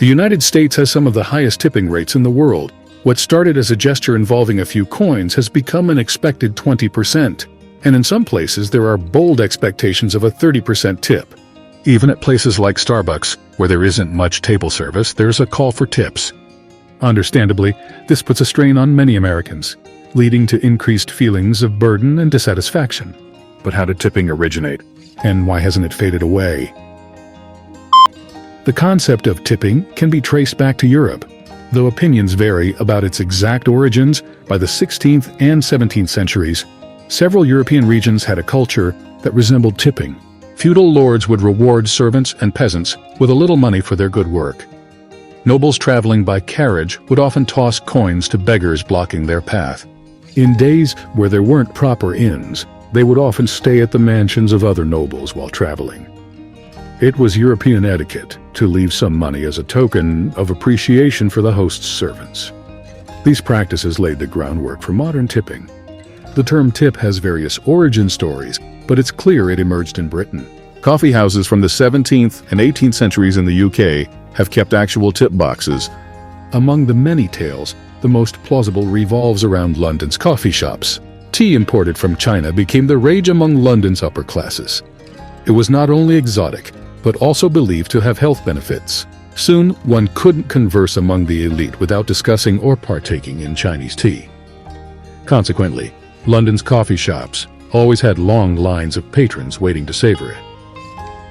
The United States has some of the highest tipping rates in the world. What started as a gesture involving a few coins has become an expected 20%, and in some places there are bold expectations of a 30% tip. Even at places like Starbucks, where there isn't much table service, there's a call for tips. Understandably, this puts a strain on many Americans, leading to increased feelings of burden and dissatisfaction. But how did tipping originate, and why hasn't it faded away? The concept of tipping can be traced back to Europe, though opinions vary about its exact origins. By the 16th and 17th centuries, several European regions had a culture that resembled tipping. Feudal lords would reward servants and peasants with a little money for their good work. Nobles traveling by carriage would often toss coins to beggars blocking their path. In days where there weren't proper inns, they would often stay at the mansions of other nobles while traveling. It was European etiquette to leave some money as a token of appreciation for the host's servants. These practices laid the groundwork for modern tipping. The term tip has various origin stories, but it's clear it emerged in Britain. Coffee houses from the 17th and 18th centuries in the UK have kept actual tip boxes. Among the many tales, the most plausible revolves around London's coffee shops. Tea imported from China became the rage among London's upper classes. It was not only exotic, but also believed to have health benefits. Soon, one couldn't converse among the elite without discussing or partaking in Chinese tea. Consequently, London's coffee shops always had long lines of patrons waiting to savor it.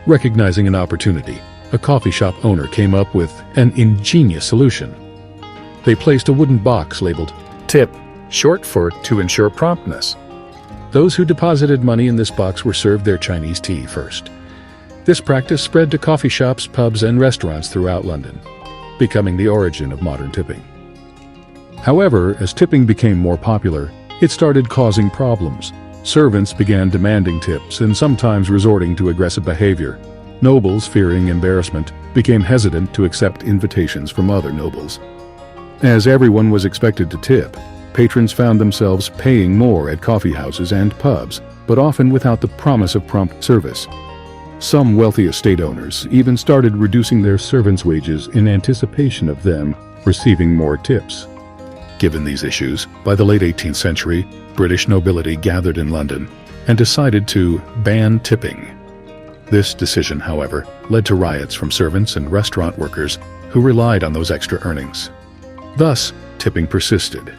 Recognizing an opportunity, a coffee shop owner came up with an ingenious solution. They placed a wooden box labeled "Tip," short for "to ensure promptness." Those who deposited money in this box were served their Chinese tea first. This practice spread to coffee shops, pubs, and restaurants throughout London, becoming the origin of modern tipping. However, as tipping became more popular, it started causing problems. Servants began demanding tips and sometimes resorting to aggressive behavior. Nobles, fearing embarrassment, became hesitant to accept invitations from other nobles. As everyone was expected to tip, patrons found themselves paying more at coffee houses and pubs, but often without the promise of prompt service. Some wealthy estate owners even started reducing their servants' wages in anticipation of them receiving more tips. Given these issues, by the late 18th century, British nobility gathered in London and decided to ban tipping. This decision, however, led to riots from servants and restaurant workers who relied on those extra earnings. Thus, tipping persisted.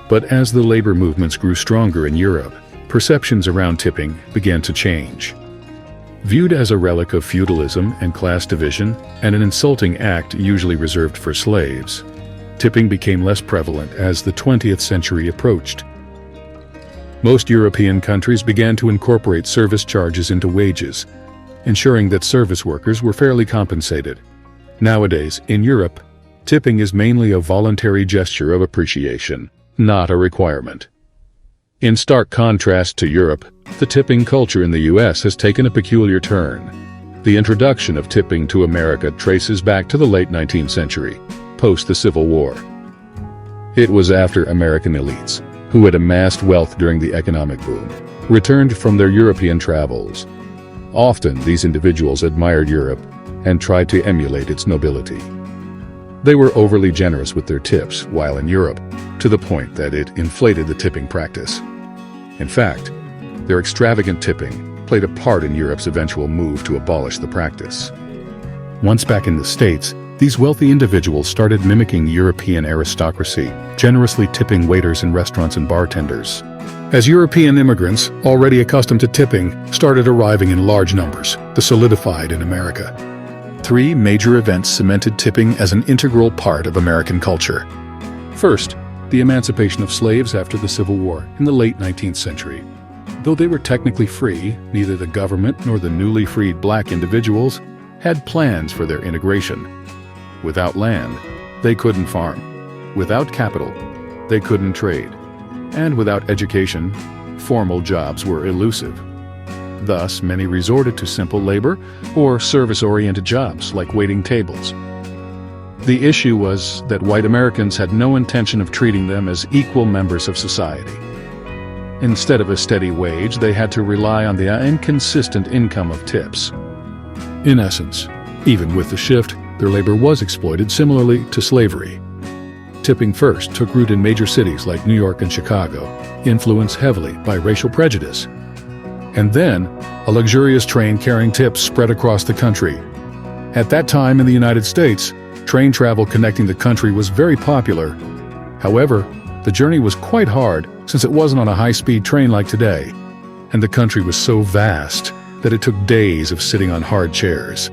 But as the labor movements grew stronger in Europe, perceptions around tipping began to change. Viewed as a relic of feudalism and class division, and an insulting act usually reserved for slaves, tipping became less prevalent as the 20th century approached. Most European countries began to incorporate service charges into wages, ensuring that service workers were fairly compensated. Nowadays, in Europe, tipping is mainly a voluntary gesture of appreciation, not a requirement. In stark contrast to Europe, the tipping culture in the US has taken a peculiar turn. The introduction of tipping to America traces back to the late 19th century, post the Civil War. It was after American elites, who had amassed wealth during the economic boom, returned from their European travels. Often, these individuals admired Europe and tried to emulate its nobility. They were overly generous with their tips while in Europe, to the point that it inflated the tipping practice. In fact, their extravagant tipping played a part in Europe's eventual move to abolish the practice. Once back in the States, these wealthy individuals started mimicking European aristocracy, generously tipping waiters in restaurants and bartenders. As European immigrants, already accustomed to tipping, started arriving in large numbers, the solidified in America. 3 major events cemented tipping as an integral part of American culture. First, the emancipation of slaves after the Civil War in the late 19th century. Though they were technically free, neither the government nor the newly freed black individuals had plans for their integration. Without land, they couldn't farm. Without capital, they couldn't trade. And without education, formal jobs were elusive. Thus, many resorted to simple labor or service-oriented jobs like waiting tables. The issue was that white Americans had no intention of treating them as equal members of society. Instead of a steady wage, they had to rely on the inconsistent income of tips. In essence, even with the shift, their labor was exploited similarly to slavery. Tipping first took root in major cities like New York and Chicago, influenced heavily by racial prejudice. And then, a luxurious train carrying tips spread across the country. At that time in the United States, train travel connecting the country was very popular. However, the journey was quite hard since it wasn't on a high-speed train like today, and the country was so vast that it took days of sitting on hard chairs.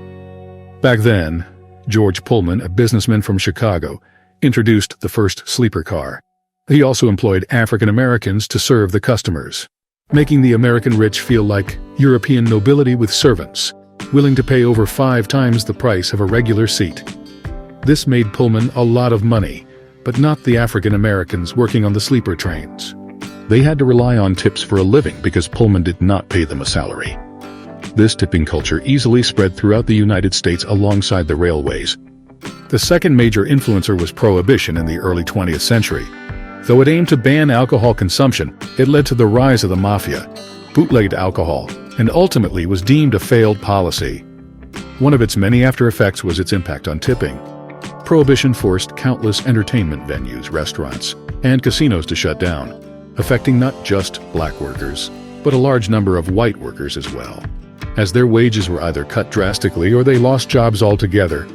Back then, George Pullman, a businessman from Chicago, introduced the first sleeper car. He also employed African Americans to serve the customers, making the American rich feel like European nobility with servants, willing to pay over 5 times the price of a regular seat. This made Pullman a lot of money, but not the African Americans working on the sleeper trains. They had to rely on tips for a living because Pullman did not pay them a salary. This tipping culture easily spread throughout the United States alongside the railways. The second major influencer was Prohibition in the early 20th century. Though it aimed to ban alcohol consumption, it led to the rise of the mafia, bootlegged alcohol, and ultimately was deemed a failed policy. One of its many after-effects was its impact on tipping. Prohibition forced countless entertainment venues, restaurants, and casinos to shut down, affecting not just black workers, but a large number of white workers as well, as their wages were either cut drastically or they lost jobs altogether.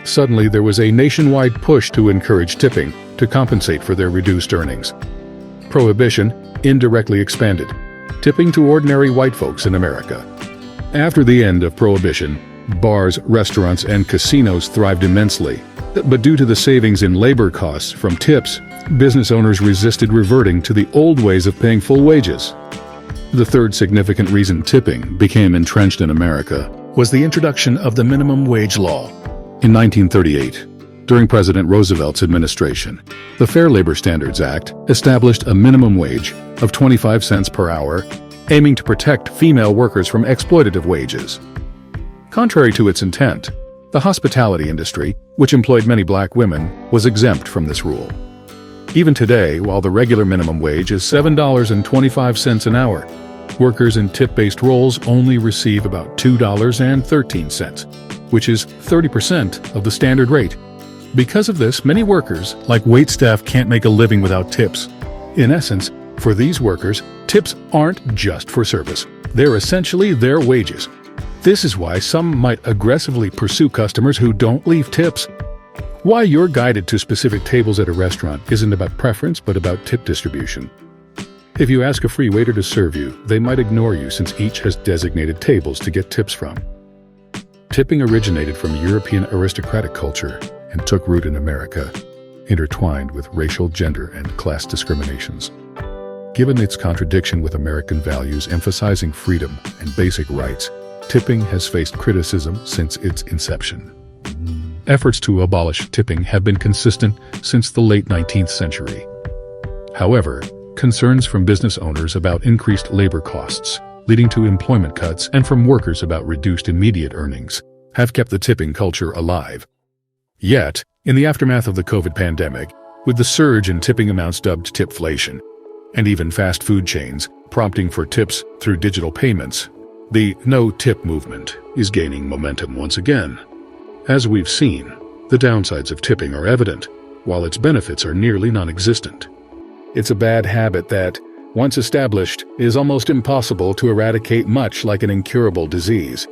Suddenly, there was a nationwide push to encourage tipping to compensate for their reduced earnings. Prohibition indirectly expanded tipping to ordinary white folks in America. After the end of Prohibition, bars, restaurants, and casinos thrived immensely. But due to the savings in labor costs from tips, business owners resisted reverting to the old ways of paying full wages. The third significant reason tipping became entrenched in America was the introduction of the minimum wage law. In 1938, during President Roosevelt's administration, the Fair Labor Standards Act established a minimum wage of 25 cents per hour, aiming to protect female workers from exploitative wages. Contrary to its intent, the hospitality industry, which employed many black women, was exempt from this rule. Even today, while the regular minimum wage is $7.25 an hour, workers in tip-based roles only receive about $2.13, which is 30% of the standard rate. Because of this, many workers, like waitstaff, can't make a living without tips. In essence, for these workers, tips aren't just for service. They're essentially their wages. This is why some might aggressively pursue customers who don't leave tips. Why you're guided to specific tables at a restaurant isn't about preference but about tip distribution. If you ask a free waiter to serve you, they might ignore you since each has designated tables to get tips from. Tipping originated from European aristocratic culture and took root in America, intertwined with racial, gender, and class discriminations. Given its contradiction with American values emphasizing freedom and basic rights, tipping has faced criticism since its inception. Efforts to abolish tipping have been consistent since the late 19th century. However, concerns from business owners about increased labor costs, leading to employment cuts, and from workers about reduced immediate earnings, have kept the tipping culture alive. Yet, in the aftermath of the COVID pandemic, with the surge in tipping amounts dubbed tipflation, and even fast food chains prompting for tips through digital payments, the no-tip movement is gaining momentum once again. As we've seen, the downsides of tipping are evident, while its benefits are nearly non-existent. It's a bad habit that, once established, is almost impossible to eradicate, much like an incurable disease.